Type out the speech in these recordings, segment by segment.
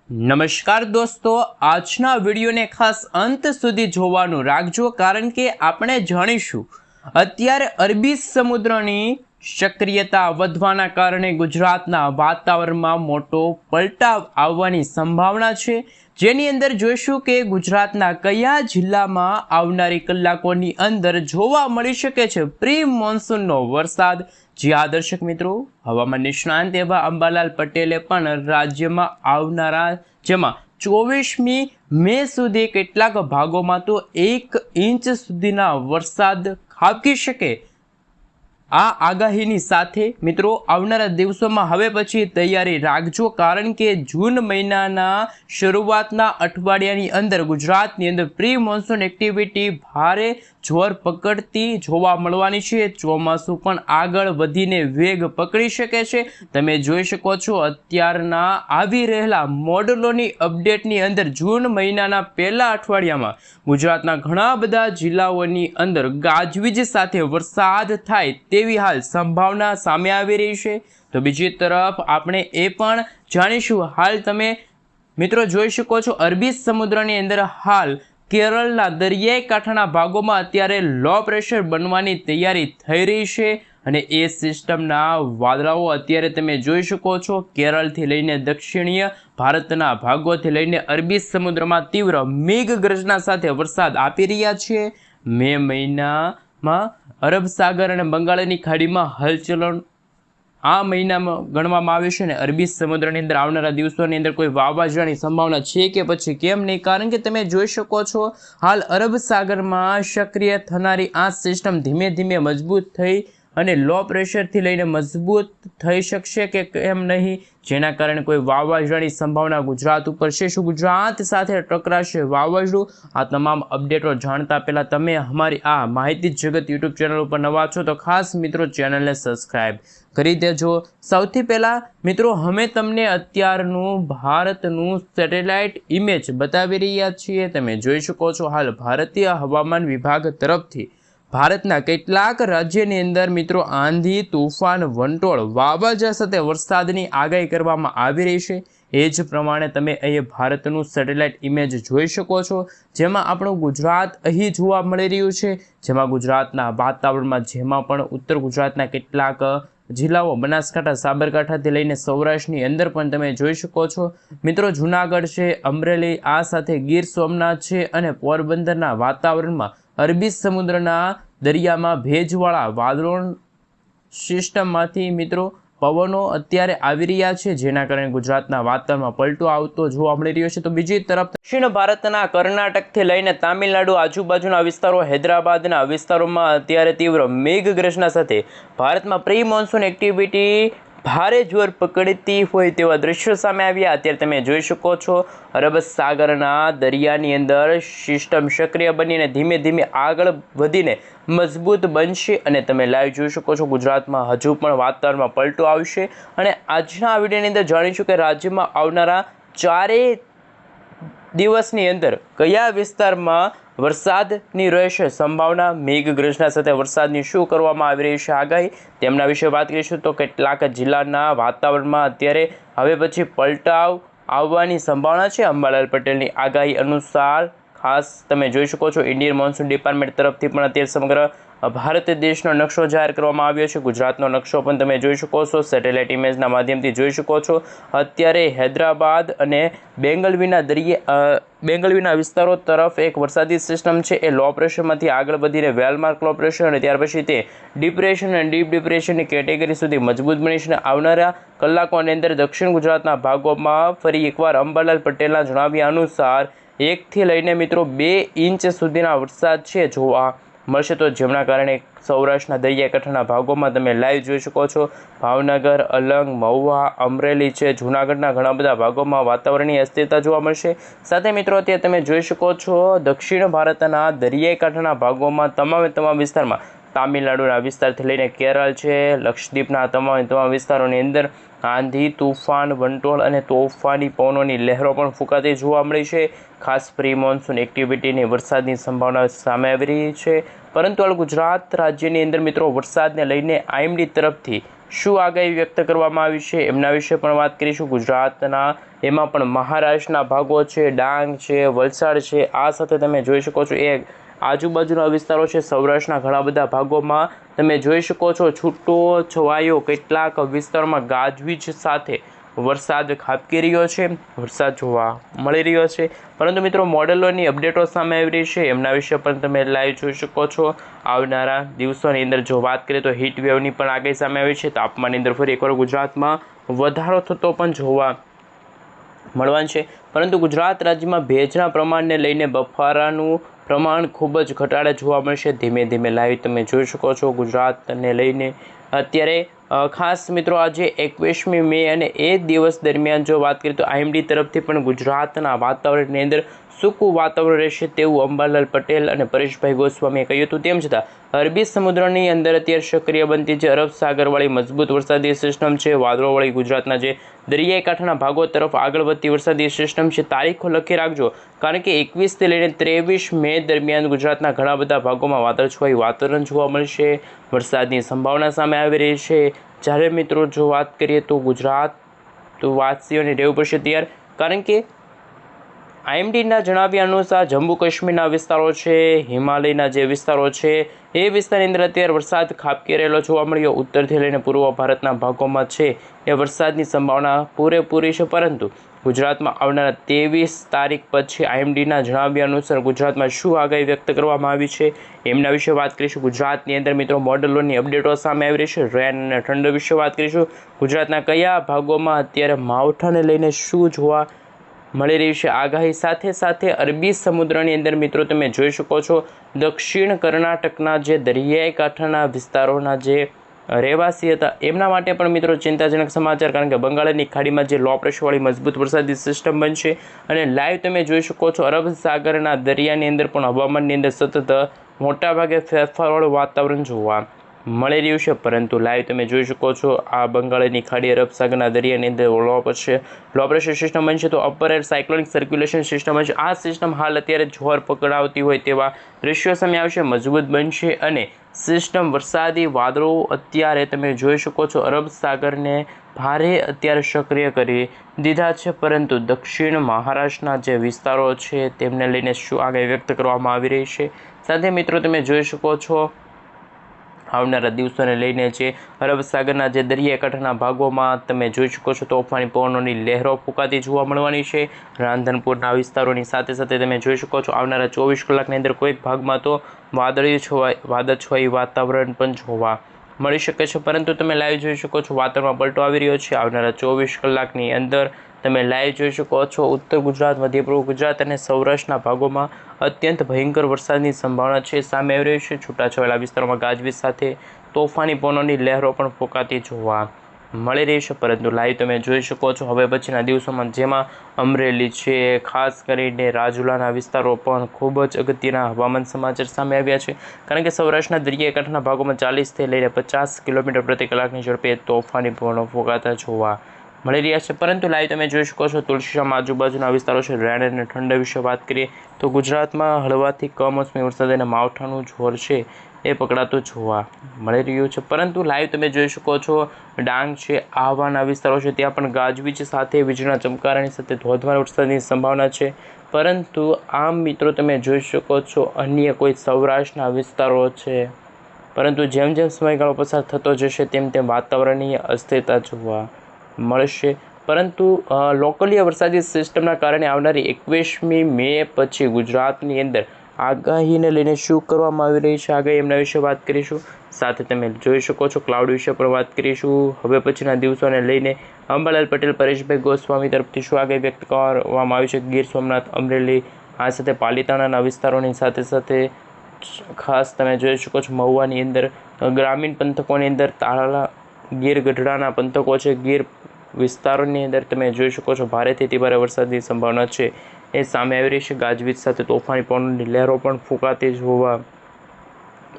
નમસ્કાર દોસ્તો, આજના વિડીયોને ખાસ અંત સુધી જોવાનું રાખજો, કારણ કે આપણે જાણીશું અત્યારે અરબી સમુદ્રની સક્રિયતા વધવાના કારણે ગુજરાતના વાતાવરણમાં મોટો પલટાવ આવવાની સંભાવના છે, જેની અંદર જોઈશું કે ગુજરાતના કયા જિલ્લામાં આવનારી કલાકોની અંદર જોવા મળી શકે છે પ્રી મોન્સૂનનો વરસાદ। જ્યાં દર્શક મિત્રો, હવામાન નિષ્ણાંત એવા અંબાલાલ પટેલે પણ રાજ્યમાં આવનારા જેમાં 24મી મે સુધી કેટલાક ભાગોમાં તો 1 ઇંચ સુધીના વરસાદ ખાબકી શકે, આ આગાહીની સાથે મિત્રો આવનારા દિવસોમાં હવે પછી તૈયારી રાખજો, કારણ કે જૂન મહિનાના શરૂઆતના અઠવાડિયાની અંદર ગુજરાતની અંદર પ્રી મોન્સૂન એક્ટિવિટી ભારે જોર પકડતી જોવા મળવાની છે। ચોમાસું પણ આગળ વધીને વેગ પકડી શકે છે। તમે જોઈ શકો છો અત્યારના આવી રહેલા મોડલોની અપડેટની અંદર જૂન મહિનાના પહેલા અઠવાડિયામાં ગુજરાતના ઘણા બધા જિલ્લાઓની અંદર ગાજવીજ સાથે વરસાદ થાય તેવી હાલ સંભાવના સામે આવી રહી છે। તો બીજી તરફ આપણે એ પણ જાણીશું, હાલ તમે મિત્રો જોઈ શકો છો અરબી સમુદ્રની અંદર હાલ કેરળના દરિયાઈ કાંઠાના ભાગોમાં અત્યારે લો પ્રેશર બનવાની તૈયારી થઈ રહી છે, અને એ સિસ્ટમના વાદળાઓ અત્યારે તમે જોઈ શકો છો કેરળથી લઈને દક્ષિણીય ભારતના ભાગોથી લઈને અરબી સમુદ્રમાં તીવ્ર મેઘગર્જના સાથે વરસાદ આપી રહ્યા છે। મે મહિનામાં અરબ સાગર અને બંગાળની ખાડીમાં હલચલન આ મહિનામાં ગણવામાં આવે છે, અને અરબી સમુદ્રની અંદર આવનારા દિવસોની અંદર કોઈ વાવાઝોડાની સંભાવના છે કે પછી કેમ નહીં, કારણ કે તમે જોઈ શકો છો હાલ અરબ સાગરમાં સક્રિય થનારી આ સિસ્ટમ ધીમે ધીમે મજબૂત થઈ અને લો પ્રેશરથી લઈને મજબૂત થઈ શકશે કે કેમ નહીં, જેના કારણે કોઈ વાવાઝોડાની સંભાવના ગુજરાત ઉપર છે। શું ગુજરાત સાથે ટકરાશે વાવાઝોડું? આ તમામ અપડેટો જાણતા પહેલાં તમે અમારી આ માહિતી જગત યુટ્યુબ ચેનલ ઉપર નવા છો તો ખાસ મિત્રો ચેનલને સબસ્ક્રાઈબ કરી દેજો। સૌથી પહેલાં મિત્રો અમે તમને અત્યારનું ભારતનું સેટેલાઇટ ઇમેજ બતાવી રહ્યા છીએ। તમે જોઈ શકો છો હાલ ભારતીય હવામાન વિભાગ તરફથી ભારતના કેટલાક રાજ્યની અંદર મિત્રો આંધી, તૂફાન, વંટોળ, વાવાઝોડા સાથે વરસાદની આગાહી કરવામાં આવી રહી છે। એ જ પ્રમાણે તમે અહીં ભારતનું સેટેલાઇટ ઇમેજ જોઈ શકો છો, જેમાં આપણું ગુજરાત અહીં જોવા મળી રહ્યું છે, જેમાં ગુજરાતના વાતાવરણમાં જેમાં પણ ઉત્તર ગુજરાતના કેટલાક જિલ્લાઓ બનાસકાંઠા, સાબરકાંઠાથી લઈને સૌરાષ્ટ્રની અંદર પણ તમે જોઈ શકો છો મિત્રો જૂનાગઢ છે, અમરેલી, આ સાથે ગીર સોમનાથ છે, અને પોરબંદરના વાતાવરણમાં અરબી સમુદ્રના દરિયામાં ભેજવાળા વાદળો સિસ્ટમમાંથી મિત્રો પવનો અત્યારે આવી રહ્યા છે, જેના કારણે ગુજરાતના વાતાવરણમાં પલટો આવતો જોવા મળી રહ્યો છે। તો બીજી તરફ દક્ષિણ ભારતના કર્ણાટકથી લઈને તામિલનાડુ આજુબાજુના વિસ્તારો, હૈદરાબાદના વિસ્તારોમાં અત્યારે તીવ્ર મેઘગર્જના સાથે ભારતમાં પ્રી મોન્સૂન એક્ટિવિટી ભારે જોર પકડતી હોય તેવા દ્રશ્યો સામે આવ્યા। અત્યારે તમે જોઈ શકો છો અરબ સાગરના દરિયાની અંદર સિસ્ટમ સક્રિય બનીને ધીમે ધીમે આગળ વધીને મજબૂત બનશે, અને તમે લાઈવ જોઈ શકો છો ગુજરાતમાં હજુ પણ વાતાવરણમાં પલટો આવશે। અને આજના વિડીયોની અંદર જાણીશું કે રાજ્યમાં આવનારા 4 દિવસની અંદર કયા વિસ્તારમાં વરસાદની રહેશે સંભાવના, મેઘગર્જના સાથે વરસાદની શું કરવામાં આવી રહી છે આગાહી, તેમના વિશે વાત કરીશું। તો કેટલાક જિલ્લાના વાતાવરણમાં અત્યારે હવે પછી પલટાવ આવવાની સંભાવના છે અંબાલાલ પટેલની આગાહી અનુસાર। ખાસ તમે જોઈ શકો છો ઇન્ડિયન મોન્સૂન ડિપાર્ટમેન્ટ તરફથી પણ અત્યારે સમગ્ર ભારત દેશનો નકશો જાહેર કરવામાં આવ્યો છે। ગુજરાતનો નકશો પણ તમે જોઈ શકો છો, સેટેલાઇટ ઇમેજના માધ્યમથી જોઈ શકો છો। અત્યારે હૈદરાબાદ અને બેંગલવીના વિસ્તારો તરફ એક વરસાદી સિસ્ટમ છે, એ લો પ્રેશરમાંથી આગળ વધીને વેલમાર્ક લો પ્રેશર અને ત્યાર પછી તે ડિપ્રેશન અને ડીપ ડિપ્રેશનની કેટેગરી સુધી મજબૂત બની છે। આવનારા કલાકોની અંદર દક્ષિણ ગુજરાતના ભાગોમાં ફરી એકવાર અંબાલાલ પટેલના જણાવ્યા અનુસાર 1 થી લઈને મિત્રો 2 ઇંચ સુધીના વરસાદ છે જોવા મળશે, તો જેમના કારણે સૌરાષ્ટ્રના દરિયાકાંઠાના ભાગોમાં તમે લાઈવ જોઈ શકો છો ભાવનગર, અલંગ, મહુવા, અમરેલી છે, જૂનાગઢના ઘણા બધા ભાગોમાં વાતાવરણની અસ્થિરતા જોવા મળશે। સાથે મિત્રો અત્યારે તમે જોઈ શકો છો દક્ષિણ ભારતના દરિયાઈ કાંઠાના ભાગોમાં તમામ વિસ્તારમાં તામિલનાડુના વિસ્તારથી લઈને કેરળ છે, લક્ષદ્વીપના તમામ વિસ્તારોની અંદર આંધી, તૂફાન, વંટોળ અને તોફાની પવનોની લહેરો પણ ફૂંકાતી જોવા મળી છે। ખાસ પ્રી મોન્સૂન એક્ટિવિટીની વરસાદની સંભાવના સામે આવી રહી છે, પરંતુ હાલ ગુજરાત રાજ્યની અંદર મિત્રો વરસાદને લઈને આઈએમડી તરફથી શું આગાહી વ્યક્ત કરવામાં આવી છે એમના વિશે પણ વાત કરીશું. ગુજરાતના એમાં પણ મહારાષ્ટ્રના ભાગો છે, ડાંગ છે, વલસાડ છે, આ સાથે તમે જોઈ શકો છો એ આજુબાજુના વિસ્તારો છે. સૌરાષ્ટ્રના ઘણા બધા ભાગોમાં તમે જોઈ શકો છો છૂટો છવાયો કેટલાક વિસ્તારોમાં ગાજવીજ સાથે વરસાદ ખાબકી રહ્યો છે, વરસાદ જોવા મળી રહ્યો છે. પરંતુ મિત્રો મોડેલોની અપડેટો સામે આવી રહી છે એમના વિશે પણ તમે લાઈવ જોઈ શકો છો. આવનારા દિવસોની અંદર જો વાત કરીએ તો હીટ વેવની પણ આગાહી સામે આવી છે. તાપમાનની અંદર ફરી એકવાર ગુજરાતમાં વધારો થતો પણ જોવા મળવાનું છે. પરંતુ ગુજરાત રાજ્યમાં ભેજના પ્રમાણને લઈને બફારાનું પ્રમાણ ખૂબ જ ઘટાડે જોવા મળશે. ધીમે ધીમે લાઈવ તમે જોઈ શકો છો ગુજરાતને લઈને અત્યારે ખાસ મિત્રો આજે 21મી મે અને એ દિવસ દરમિયાન જો વાત કરીએ તો આઈએમડી તરફથી પણ ગુજરાતના વાતાવરણની અંદર સૂકું વાતાવરણ રહેશે તેવું અંબાલાલ પટેલ અને પરેશભાઈ ગોસ્વામીએ કહ્યું હતું. તેમ છતાં અરબી સમુદ્રની અંદર અત્યારે સક્રિય બનતી જે અરબ સાગરવાળી મજબૂત વરસાદી સિસ્ટમ છે, વાદળોવાળી ગુજરાતના જે દરિયાઈ કાંઠાના ભાગો તરફ આગળ વધતી વરસાદી સિસ્ટમ છે, તારીખો લખી રાખજો કારણ કે 21થી લઈને 23 મે દરમિયાન ગુજરાતના ઘણા બધા ભાગોમાં વાદળછાયું વાતાવરણ જોવા મળશે. વરસાદની સંભાવના સામે આવી રહી છે. જ્યારે મિત્રો જો વાત કરીએ તો ગુજરાત વાસીઓને રહેવું પડશે તૈયાર કારણ કે આઈએમડીના જણાવ્યા અનુસાર જમ્મુ કાશ્મીરના વિસ્તારો છે, હિમાલયના જે વિસ્તારો છે એ વિસ્તારની અંદર અત્યારે વરસાદ ખાબકી રહેલો જોવા મળ્યો. ઉત્તરથી લઈને પૂર્વ ભારતના ભાગોમાં છે એ વરસાદની સંભાવના પૂરેપૂરી છે. પરંતુ ગુજરાતમાં આવનારા 23 તારીખ પછી આઈએમડીના જણાવ્યા અનુસાર ગુજરાતમાં શું આગાહી વ્યક્ત કરવામાં આવી છે એમના વિશે વાત કરીશું. ગુજરાતની અંદર મિત્રો મોડેલોની અપડેટો સામે આવી રહી છે. રેન અને ઠંડ વિશે વાત કરીશું. ગુજરાતના કયા ભાગોમાં અત્યારે માવઠાને લઈને શું જોવા મળી રહ્યું છે આગાહી સાથે સાથે અરબી સમુદ્રની અંદર મિત્રો તમે જોઈ શકો છો દક્ષિણ કર્ણાટકના જે દરિયાઈ કાંઠાના વિસ્તારોના જે રહેવાસી હતા એમના માટે પણ મિત્રો ચિંતાજનક સમાચાર કારણ કે બંગાળની ખાડીમાં જે લો પ્રેશરવાળી મજબૂત વરસાદી સિસ્ટમ બનશે અને લાઈવ તમે જોઈ શકો છો અરબ સાગરના દરિયાની અંદર પણ હવામાનની અંદર સતત મોટાભાગે ફેરફારવાળું વાતાવરણ જોવા મળી રહ્યું છે. પરંતુ લાઈવ તમે જોઈ શકો છો આ બંગાળની ખાડી અરબ સાગરના દરિયાની અંદર લો પ્રેશર સિસ્ટમ બનશે તો upper air cyclonic circulation system બનશે. આ સિસ્ટમ હાલ અત્યારે જોર પકડાવતી હોય તેવા દ્રશ્યો સામે આવશે, મજબૂત બનશે અને સિસ્ટમ વરસાદી વાદળો અત્યારે તમે જોઈ શકો છો અરબ સાગરને ભારે અત્યારે સક્રિય કરી દીધા છે. પરંતુ દક્ષિણ મહારાષ્ટ્રના જે વિસ્તારો છે તેમને લઈને શું આગાહી વ્યક્ત કરવામાં આવી રહી છે સાથે મિત્રો તમે જોઈ શકો છો આવનારા દિવસોને લઈને છે અરબ સાગરના જે દરિયાકાંઠાના ભાગોમાં તમે જોઈ શકો છો તોફાની પવનોની લહેરો ફૂંકાતી જોવા મળવાની છે. રાંધનપુરના વિસ્તારોની સાથે સાથે તમે જોઈ શકો છો આવનારા 24 કલાકની અંદર કોઈક ભાગમાં તો વાદળછાયું વાતાવરણ પણ જોવા મળી શકે છે. પરંતુ તમે લાઈવ જોઈ શકો છો વાતાવરણમાં પલટો આવી રહ્યો છે. આવનારા 24 કલાકની અંદર તમે લાઈવ જોઈ શકો છો ઉત્તર ગુજરાત, મધ્ય પૂર્વ ગુજરાત અને સૌરાષ્ટ્રના ભાગોમાં અત્યંત ભયંકર વરસાદની સંભાવના છે સામે આવી રહી છે. છૂટાછવાયેલા વિસ્તારોમાં ગાજવીજ સાથે તોફાની પવનોની લહેરો પણ ફૂંકાતી જોવા મળી રહી છે. પરંતુ લાઈવ તમે જોઈ શકો છો હવે પછીના દિવસોમાં જેમાં અમરેલી છે, ખાસ કરીને રાજુલાના વિસ્તારો પણ ખૂબ જ અગત્યના હવામાન સમાચાર સામે આવ્યા છે કારણ કે સૌરાષ્ટ્રના દરિયાઈ કાંઠાના ભાગોમાં 40થી લઈને 50 કિલોમીટર પ્રતિ કલાકની ઝડપે તોફાની પવનો ફૂંકાતા જોવા મળી રહ્યા છે. પરંતુ લાઈવ તમે જોઈ શકો છો તુલસીશ્યામ આજુબાજુના વિસ્તારો છે. રેન અને ઠંડ વિશે વાત કરીએ તો ગુજરાતમાં હળવાથી કમોસમી વરસાદ અને માવઠાનું જોર છે એ પકડાતું જોવા મળી રહ્યું છે. પરંતુ લાઈવ તમે જોઈ શકો છો ડાંગ છે, આહવાના વિસ્તારો છે ત્યાં પણ ગાજવીજ સાથે વીજળીના ચમકારાની સાથે ધોધમાર વરસાદની સંભાવના છે. પરંતુ આમ મિત્રો તમે જોઈ શકો છો અન્ય કોઈ સૌરાષ્ટ્રના વિસ્તારો છે પરંતુ જેમ જેમ સમયગાળો પસાર થતો જશે તેમ તેમ વાતાવરણીય અસ્થિરતા જોવા મળશે. પરંતુ લોકલીય વરસાદી સિસ્ટમના કારણે આવનારી 21મી મે પછી ગુજરાતની અંદર આગાહીને લઈને શું કરવામાં આવી રહી છે આગાહી એમના વિશે વાત કરીશું. સાથે તમે જોઈ શકો છો ક્લાઉડ વિશે પણ વાત કરીશું. હવે પછીના દિવસોને લઈને અંબાલાલ પટેલ, પરેશભાઈ ગોસ્વામી તરફથી શું આગાહી વ્યક્ત કરવામાં આવી છે ગીર સોમનાથ, અમરેલી આ સાથે પાલીતાણાના વિસ્તારોની સાથે સાથે ખાસ તમે જોઈ શકો છો મહુવાની અંદર ગ્રામીણ પંથકોની અંદર તાળા ગીર ગઢડાના પંથકો છે, ગીર વિસ્તારોની અંદર તમે જોઈ શકો છો ભારેથી અતિભારે વરસાદની સંભાવના છે એ સામે આવી રહી છે. ગાજવીજ સાથે તોફાની પવનની લહેરો પણ ફૂંકાતી જોવા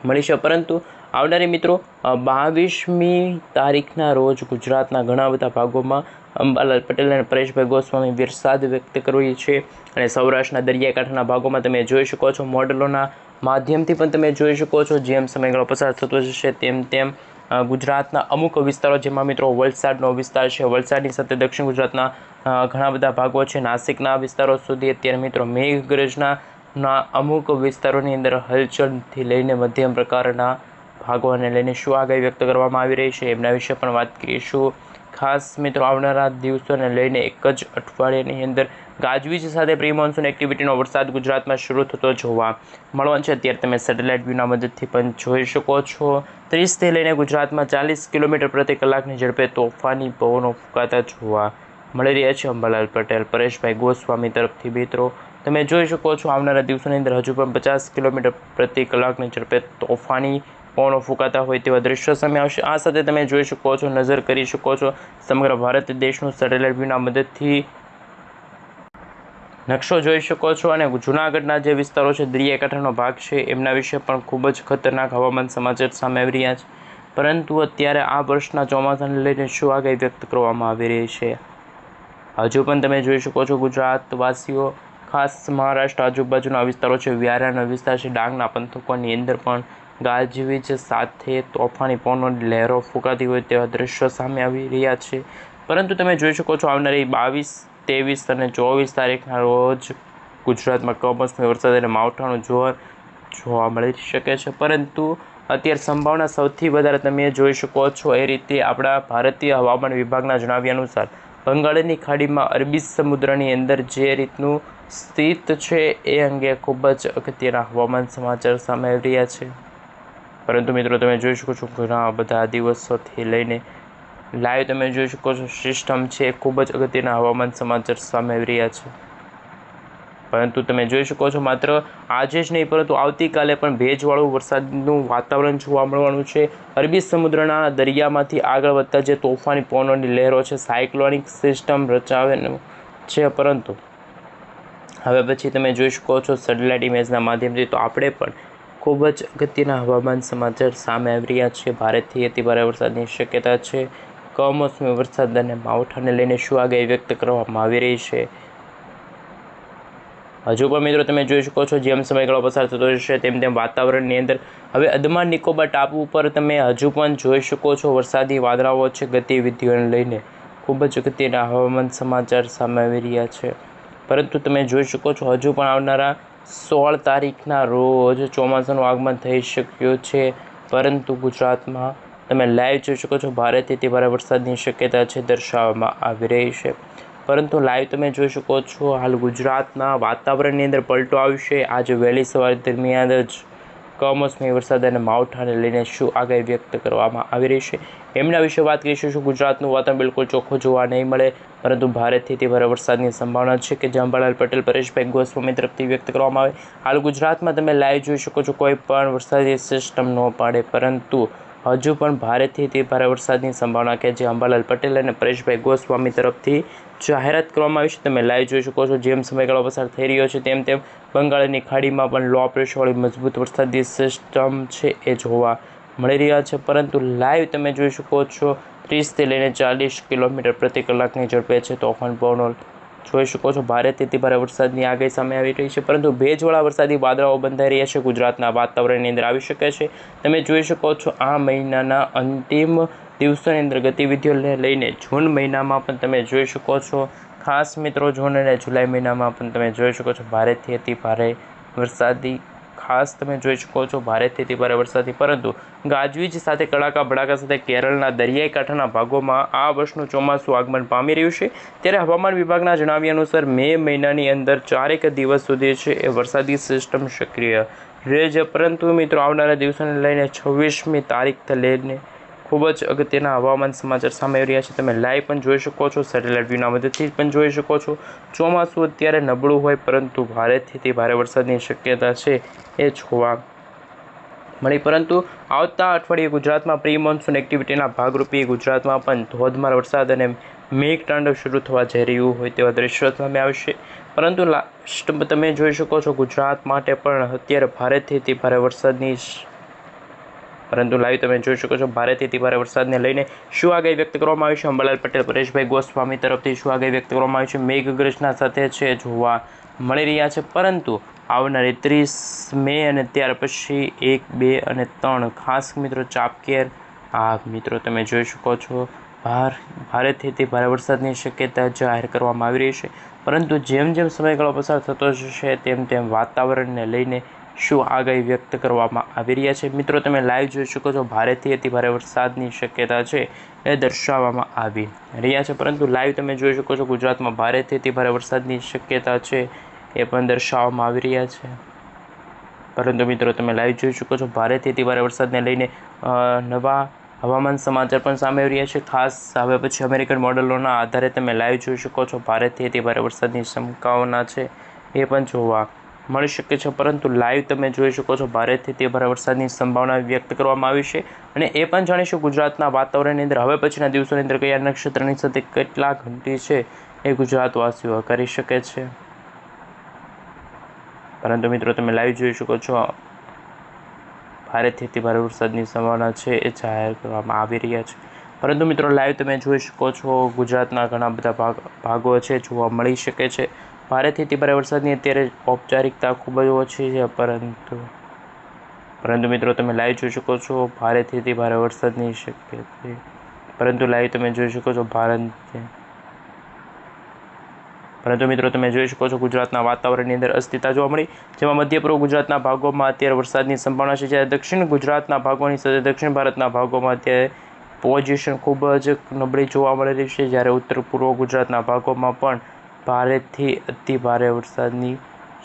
મળી છે. પરંતુ આવનારી મિત્રો 22મી તારીખના રોજ ગુજરાતના ઘણા બધા ભાગોમાં અંબાલાલ પટેલ અને પરેશભાઈ ગોસ્વામી વરસાદ વ્યક્ત કરવી છે અને સૌરાષ્ટ્રના દરિયાકાંઠાના ભાગોમાં તમે જોઈ શકો છો મોડલોના માધ્યમથી પણ તમે જોઈ શકો છો જેમ સમયગાળો પસાર થતો જશે તેમ તેમ ગુજરાતના અમુક વિસ્તારો, જેમાં મિત્રો વલસાડનો વિસ્તાર છે, વલસાડની સાથે દક્ષિણ ગુજરાતના ઘણા બધા ભાગો છે, નાસિકના વિસ્તારો સુધી અત્યારે મિત્રો મેઘગર્જના અમુક વિસ્તારોની અંદર હલચલથી લઈને મધ્યમ પ્રકારના ભાગોને લઈને શું આગાહી વ્યક્ત કરવામાં આવી રહી છે એમના વિશે પણ વાત કરીશું. ખાસ મિત્રો આવનારા દિવસોને લઈને એક જ અઠવાડિયાની અંદર ગાજવીજ સાથે પ્રી મોન્સૂન એક્ટિવિટીનો વરસાદ ગુજરાતમાં શરૂ થતો જોવા મળવાનો છે. અત્યારે તમે સેટેલાઇટ વ્યૂના મદદથી પણ જોઈ શકો છો. 30થી લઈને ગુજરાતમાં 40 કિલોમીટર પ્રતિ કલાકની ઝડપે તોફાની પવનો ફૂંકાતા જોવા મળી રહ્યા છે. અંબાલાલ પટેલ, પરેશભાઈ ગોસ્વામી તરફથી મિત્રો તમે જોઈ શકો છો આવનારા દિવસોની અંદર હજુ પણ 50 કિલોમીટર પ્રતિ કલાકની ઝડપે તોફાની પવનો ફૂંકાતા હોય તેવા દ્રશ્યો સામે આવશે. આ સાથે તમે જોઈ શકો છો, નજર કરી શકો છો સમગ્ર ભારત દેશનું સેટેલાઇટ વ્યૂના મદદથી નકશો જોઈ શકો છો અને જૂનાગઢના જે વિસ્તારો છે, દરિયાકાંઠાનો ભાગ છે, એમના વિશે પણ ખૂબ જ ખતરનાક હવામાન સમાચાર સામે આવી રહ્યા છે. પરંતુ અત્યારે આ વર્ષના ચોમાસાને લઈને શું આગાહી વ્યક્ત કરવામાં આવી રહી છે હજુ પણ તમે જોઈ શકો છો. ગુજરાતવાસીઓ ખાસ મહારાષ્ટ્ર આજુબાજુના વિસ્તારો છે, વ્યારાનો વિસ્તાર છે, ડાંગના પંથકોની અંદર પણ ગાજવીજ સાથે તોફાની પવનોની લહેરો ફૂંકાતી હોય તેવા દ્રશ્યો સામે આવી રહ્યા છે. પરંતુ તમે જોઈ શકો છો આવનારી 22, 23 અને 24 તારીખના રોજ ગુજરાતમાં કમોસમી વરસાદ અને માવઠાનું જોર જોવા મળી શકે છે. પરંતુ અત્યારે સંભાવના સૌથી વધારે તમે જોઈ શકો છો એ રીતે આપણા ભારતીય હવામાન વિભાગના જણાવ્યા અનુસાર બંગાળની ખાડીમાં અરબી સમુદ્રની અંદર જે રીતનું સ્થિત છે એ અંગે ખૂબ જ અગત્યના હવામાન સમાચાર સામે આવી રહ્યા છે. પરંતુ મિત્રો તમે જોઈ શકો છો ઘણા બધા દિવસોથી લઈને લાઈવ તમે જોઈ શકો છો સિસ્ટમ છે, ખૂબ જ અગત્યના હવામાન સમાચાર સામે આવી રહ્યા છે. પરંતુ તમે જોઈ શકો છો માત્ર આજે જ નહીં પરંતુ આવતીકાલે પણ ભેજવાળું વરસાદનું વાતાવરણ જોવા મળવાનું છે. અરબી સમુદ્રના દરિયામાંથી આગળ વધતા જે તોફાની પવનોની લહેરો છે, સાયક્લોનિક સિસ્ટમ રચાવે છે. પરંતુ હવે પછી તમે જોઈ શકો છો સેટેલાઇટ ઇમેજના માધ્યમથી તો આપણે પણ ખૂબ જ અગત્યના હવામાન સમાચાર સામે આવી રહ્યા છે. ભારેથી અતિભારે વરસાદની શક્યતા છે. કમોસમી વરસાદ અને માવઠાને લઈને શું આગાહી વ્યક્ત કરવામાં આવી રહી છે હજુ પણ મિત્રો તમે જોઈ શકો છો જેમ સમયગાળો પસાર થતો રહેશે તેમ તેમ વાતાવરણની અંદર હવે અંદમાન નિકોબાર ટાપુ ઉપર તમે હજુ પણ જોઈ શકો છો વરસાદી વાદળાઓ છે, ગતિવિધિઓને લઈને ખૂબ જ અગત્યના હવામાન સમાચાર સામે આવી રહ્યા છે. પરંતુ તમે જોઈ શકો છો હજુ પણ આવનારા 16 તારીખના રોજ ચોમાસાનું આગમન થઈ શક્યું છે. પરંતુ ગુજરાતમાં તમે લાઈવ જોઈ શકો છો ભારેથી અતિભારે વરસાદની શક્યતા છે દર્શાવવામાં આવી રહી છે. પરંતુ લાઈવ તમે જોઈ શકો છો હાલ ગુજરાતના વાતાવરણની અંદર પલટો આવશે. આજે વહેલી સવાર દરમિયાન જ કમોસમી વરસાદ અને માવઠાને લઈને શું આગાહી વ્યક્ત કરવામાં આવી રહી છે એમના વિશે વાત કરીશું. શું ગુજરાતનું વાતાવરણ બિલકુલ ચોખ્ખું જોવા નહીં મળે પરંતુ ભારેથી અતિભારે વરસાદની સંભાવના છે કે જે અંબાલાલ પટેલ, પરેશભાઈ ગોસ્વામી તરફથી વ્યક્ત કરવામાં આવે. હાલ ગુજરાતમાં તમે લાઈવ જોઈ શકો છો કોઈ પણ વરસાદી સિસ્ટમ ન પાડે પરંતુ હજુ પણ ભારેથી અતિભારે વરસાદની સંભાવના કે જે અંબાલાલ પટેલ અને પરેશભાઈ ગોસ્વામી તરફથી જાહેરાત કરવામાં આવી છે. તમે લાઈવ જોઈ શકો છો જેમ સમયગાળો પસાર થઈ રહ્યો છે તેમ તેમ બંગાળની ખાડીમાં પણ લો પ્રેશરવાળી મજબૂત વરસાદી સિસ્ટમ છે એ જોવા મળી રહ્યા છે. પરંતુ લાઈવ તમે જોઈ શકો છો 30થી લઈને 40 કિલોમીટર પ્રતિ કલાકની ઝડપે છે તોફાન પવનો જોઈ શકો છો. ભારેથી અતિભારે વરસાદની આગાહી સામે આવી રહી છે પરંતુ ભેજવાળા વરસાદી વાદળાઓ બંધાઈ રહ્યા છે ગુજરાતના વાતાવરણની અંદર આવી શકે છે. તમે જોઈ શકો છો આ મહિનાના અંતિમ દિવસોની અંદર ગતિવિધિઓને લઈને જૂન મહિનામાં પણ તમે જોઈ શકો છો ખાસ મિત્રો જૂન અને જુલાઈ મહિનામાં પણ તમે જોઈ શકો છો ભારેથી અતિભારે વરસાદી ખાસ તમે જોઈ શકો છો ભારેથી અતિભારે વરસાદી પરંતુ ગાજવીજ સાથે કડાકા ભડાકા સાથે કેરળના દરિયાઈ કાંઠાના ભાગોમાં આ વર્ષનું ચોમાસું આગમન પામી રહ્યું છે. ત્યારે હવામાન વિભાગના જણાવ્યા અનુસાર મે મહિનાની અંદર 4 દિવસ સુધી છે એ વરસાદી સિસ્ટમ સક્રિય રહેશે. પરંતુ મિત્રો આવનારા દિવસોને લઈને 26મી તારીખથી લઈને ખૂબ જ અગત્યના હવામાન સમાચાર સામે આવી રહ્યા છે. તમે લાઈવ પણ જોઈ શકો છો, સેટેલાઇટ વ્યૂના મદદથી પણ જોઈ શકો છો. ચોમાસું અત્યારે નબળું હોય પરંતુ ભારેથી ભારે વરસાદની શક્યતા છે એ જોવા મળી. પરંતુ આવતા અઠવાડિયે ગુજરાતમાં પ્રી મોન્સૂન એક્ટિવિટીના ભાગરૂપે ગુજરાતમાં પણ ધોધમાર વરસાદ અને મેઘતાંડવ શરૂ થવા જઈ રહ્યું હોય તેવા દ્રશ્યો સામે આવશે. પરંતુ લાસ્ટ તમે જોઈ શકો છો ગુજરાત માટે પણ અત્યારે ભારેથી અતિભારે વરસાદની પરંતુ લાઈવ તમે જોઈ શકો છો ભારેથી અતિભારે વરસાદને લઈને શું આગાહી વ્યક્ત કરવામાં આવી છે અંબાલાલ પટેલ, પરેશભાઈ ગોસ્વામી તરફથી શું આગાહી વ્યક્ત કરવામાં આવી છે મેઘગર્જના સાથે છે જોવા મળી રહ્યા છે. પરંતુ આવનારી 30 મે અને ત્યાર પછી 1, 2 અને 3 ખાસ મિત્રો ચાપકેર આ મિત્રો તમે જોઈ શકો છો ભારેથી અતિ ભારે વરસાદની શક્યતા જાહેર કરવામાં આવી રહી છે, પરંતુ જેમ જેમ સમયગાળો પસાર થતો જશે તેમ તેમ વાતાવરણને લઈને શું આગાહી વ્યક્ત કરવામાં આવી રહ્યા છે મિત્રો તમે લાઈવ જોઈ શકો છો. ભારેથી અતિ ભારે વરસાદની શક્યતા છે એ દર્શાવવામાં આવી રહ્યા છે, પરંતુ લાઈવ તમે જોઈ શકો છો ગુજરાતમાં ભારેથી અતિ ભારે વરસાદની શક્યતા છે એ પણ દર્શાવવામાં આવી રહ્યા છે. પરંતુ મિત્રો તમે લાઈવ જોઈ શકો છો ભારેથી અતિ ભારે વરસાદને લઈને નવા હવામાન સમાચાર પણ સામે આવી રહ્યા છે. ખાસ હવે પછી અમેરિકન મોડલોના આધારે તમે લાઈવ જોઈ શકો છો ભારેથી અતિ ભારે વરસાદની સંભાવના છે એ પણ જોવા મળી શકે છે. પરંતુ લાઈવ તમે જોઈ શકો છો ભારેથી અતિ ભારે વરસાદની સંભાવના વ્યક્ત કરવામાં આવી છે, અને એ પણ જાણીશું ગુજરાતના વાતાવરણની અંદર હવે પછીના દિવસોની અંદર કયા નક્ષત્રની સાથે કેટલા ઘંટી છે એ ગુજરાતવાસીઓ કરી શકે છે. પરંતુ મિત્રો તમે લાઈવ જોઈ શકો છો ભારેથી અતિ ભારે વરસાદની સંભાવના છે એ જાહેર કરવામાં આવી રહ્યા છે. પરંતુ મિત્રો લાઈવ તમે જોઈ શકો છો ગુજરાતના ઘણા બધા ભાગો છે જોવા મળી શકે છે. ભારેથી અતિ ભારે વરસાદની અત્યારે ઔપચારિકતા ખૂબ જ ઓછી છે, પરંતુ મિત્રો તમે લાઈવ જોઈ શકો છો ભારેથી અતિ ભારે વરસાદની શક્યતા. પરંતુ લાઈવ તમે જોઈ શકો છો પરંતુ મિત્રો તમે જોઈ શકો છો ગુજરાતના વાતાવરણની અંદર અસ્થિરતા જોવા મળી, જેમાં મધ્ય પૂર્વ ગુજરાતના ભાગોમાં અત્યારે વરસાદની સંભાવના છે, જ્યારે દક્ષિણ ગુજરાતના ભાગોની સાથે દક્ષિણ ભારતના ભાગોમાં અત્યારે પોઝિશન ખૂબ જ નબળી જોવા મળી રહી છે, જ્યારે ઉત્તર પૂર્વ ગુજરાતના ભાગોમાં પણ ભારેથી અતિ ભારે વરસાદની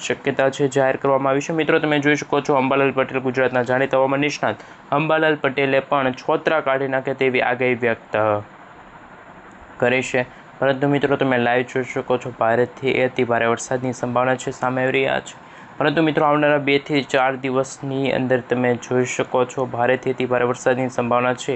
શક્યતા છે જાહેર કરવામાં આવી છે. મિત્રો તમે જોઈ શકો છો અંબાલાલ પટેલ ગુજરાતના જાણીતા હવામાન નિષ્ણાત અંબાલાલ પટેલે પણ છોતરા કાઢી નાખે તેવી આગાહી વ્યક્ત કરી છે. પરંતુ મિત્રો તમે લાઈવ જોઈ શકો છો ભારેથી અતિ ભારે વરસાદની સંભાવના છે સામે આવી રહ્યા છે. પરંતુ મિત્રો આવનારા 2 થી 4 દિવસની અંદર તમે જોઈ શકો છો ભારેથી અતિ ભારે વરસાદની સંભાવના છે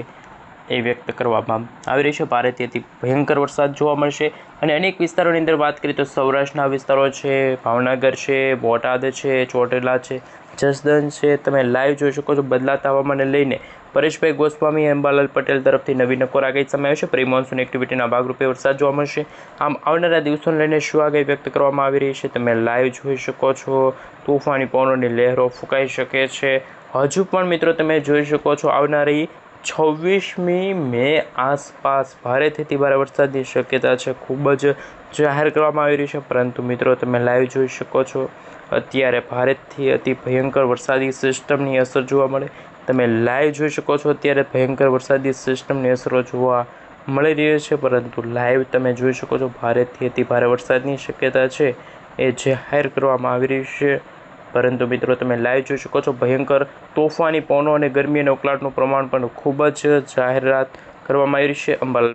એ વ્યક્ત કરવામાં આવી રહી છે. ભારેથી અતિ ભયંકર વરસાદ જોવા મળશે, અને અનેક વિસ્તારોની અંદર વાત કરીએ તો સૌરાષ્ટ્રના વિસ્તારો છે, ભાવનગર છે, બોટાદ છે, ચોટીલા છે, જસદણ છે. તમે લાઈવ જોઈ શકો છો બદલાતા હવામાનને લઈને પરેશભાઈ ગોસ્વામી અંબાલાલ પટેલ તરફથી નવી નકોર આગાહી સામે આવી છે. પ્રી મોન્સૂન એક્ટિવિટીના ભાગરૂપે વરસાદ જોવા મળશે. આમ આવનારા દિવસોને લઈને શું આગાહી વ્યક્ત કરવામાં આવી રહી છે તમે લાઈવ જોઈ શકો છો. તોફાની પવનોની લહેરો ફૂંકાઈ શકે છે. હજુ પણ મિત્રો તમે જોઈ શકો છો આવનારી 26મી મે આસપાસ ભારેથી અતિ ભારે વરસાદની શક્યતા છે ખૂબ જ જાહેર કરવામાં આવી રહી છે. પરંતુ મિત્રો તમે લાઈવ જોઈ શકો છો અત્યારે ભારેથી અતિ ભયંકર વરસાદી સિસ્ટમની અસર જોવા મળે. તમે લાઈવ જોઈ શકો છો અત્યારે ભયંકર વરસાદી સિસ્ટમની અસરો જોવા મળી રહી છે, પરંતુ લાઈવ તમે જોઈ શકો છો ભારેથી અતિ ભારે વરસાદની શક્યતા છે એ જાહેર કરવામાં આવી રહી છે. પરંતુ મિત્રો તમે લાઈવ જોઈ શકો છો ભયંકર તોફાની પવનો અને ગરમી અને ઉકળાટનું પ્રમાણ પણ ખૂબ જ જાહેરાત કરવામાં આવી રહી છે. અંબાલાલ